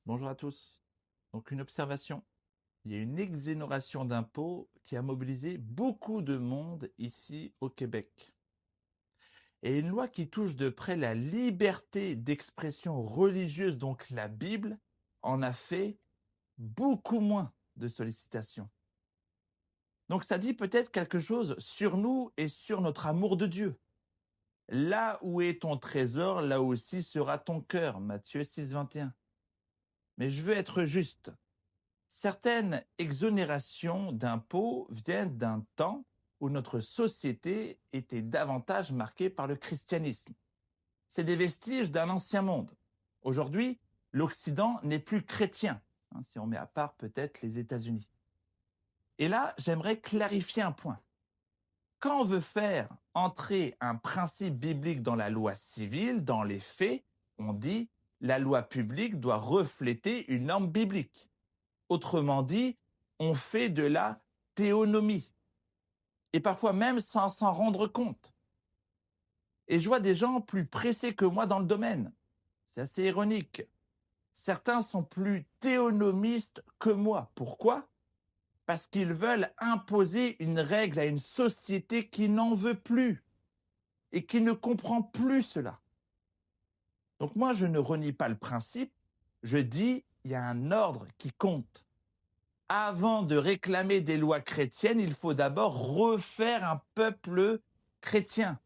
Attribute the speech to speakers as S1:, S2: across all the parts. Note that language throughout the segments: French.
S1: Bonjour à tous. Donc une observation. Il y a une exonération d'impôts qui a mobilisé beaucoup de monde ici au Québec. Et une loi qui touche de près la liberté d'expression religieuse, donc la Bible, en a fait beaucoup moins de sollicitations. Donc ça dit peut-être quelque chose sur nous et sur notre amour de Dieu. Là où est ton trésor, là aussi sera ton cœur. Matthieu 6, 21. Mais je veux être juste. Certaines exonérations d'impôts viennent d'un temps où notre société était davantage marquée par le christianisme. C'est des vestiges d'un ancien monde. Aujourd'hui, l'Occident n'est plus chrétien, si on met à part peut-être les États-Unis. Et là, j'aimerais clarifier un point. Quand on veut faire entrer un principe biblique dans la loi civile, dans les faits, on dit la loi publique doit refléter une norme biblique. Autrement dit, on fait de la théonomie. Et parfois même sans s'en rendre compte. Et je vois des gens plus pressés que moi dans le domaine. C'est assez ironique. Certains sont plus théonomistes que moi. Pourquoi? Parce qu'ils veulent imposer une règle à une société qui n'en veut plus et qui ne comprend plus cela. Donc moi, je ne renie pas le principe. Je dis, il y a un ordre qui compte. Avant de réclamer des lois chrétiennes, il faut d'abord refaire un peuple chrétien.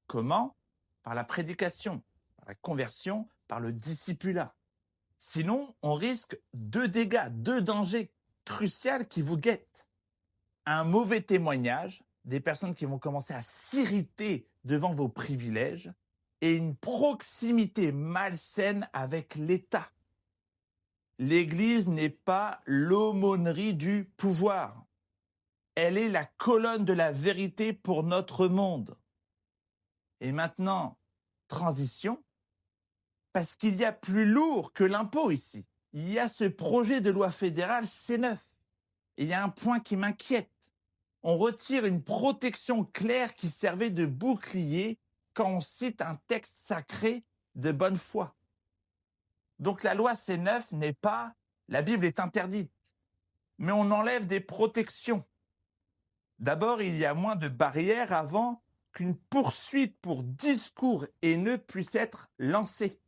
S1: Comment? Par la prédication, par la conversion, par le discipulat. Sinon, on risque deux dégâts, deux dangers cruciaux qui vous guettent. Un mauvais témoignage, des personnes qui vont commencer à s'irriter devant vos privilèges, et une proximité malsaine avec l'État. L'Église n'est pas l'aumônerie du pouvoir. Elle est la colonne de la vérité pour notre monde. Et maintenant, transition, parce qu'il y a plus lourd que l'impôt ici. Il y a ce projet de loi fédérale C9. Et il y a un point qui m'inquiète. On retire une protection claire qui servait de bouclier quand on cite un texte sacré de bonne foi. Donc la loi C9 n'est pas « la Bible est interdite », mais on enlève des protections. D'abord, il y a moins de barrières avant qu'une poursuite pour discours haineux puisse être lancée.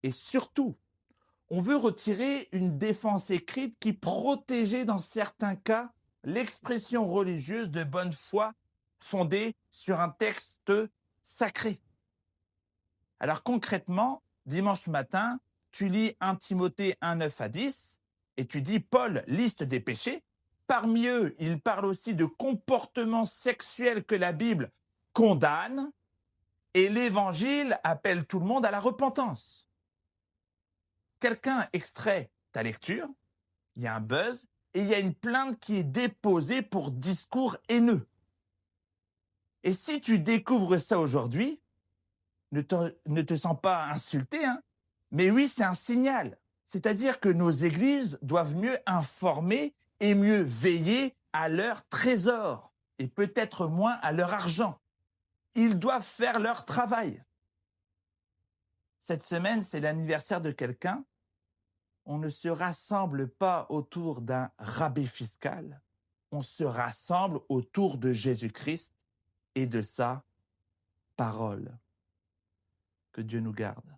S1: Et surtout, on veut retirer une défense écrite qui protégeait dans certains cas l'expression religieuse de bonne foi fondée sur un texte sacré. Alors concrètement, dimanche matin, tu lis 1 Timothée 1, 9 à 10 et tu dis Paul liste des péchés. Parmi eux, il parle aussi de comportements sexuels que la Bible condamne et l'Évangile appelle tout le monde à la repentance. Quelqu'un extrait ta lecture, il y a un buzz et il y a une plainte qui est déposée pour discours haineux. Et si tu découvres ça aujourd'hui, ne te sens pas insulté, mais oui, c'est un signal. C'est-à-dire que nos églises doivent mieux informer et mieux veiller à leur trésor et peut-être moins à leur argent. Ils doivent faire leur travail. Cette semaine, c'est l'anniversaire de quelqu'un. On ne se rassemble pas autour d'un rabais fiscal. On se rassemble autour de Jésus-Christ et de sa parole. Que Dieu nous garde.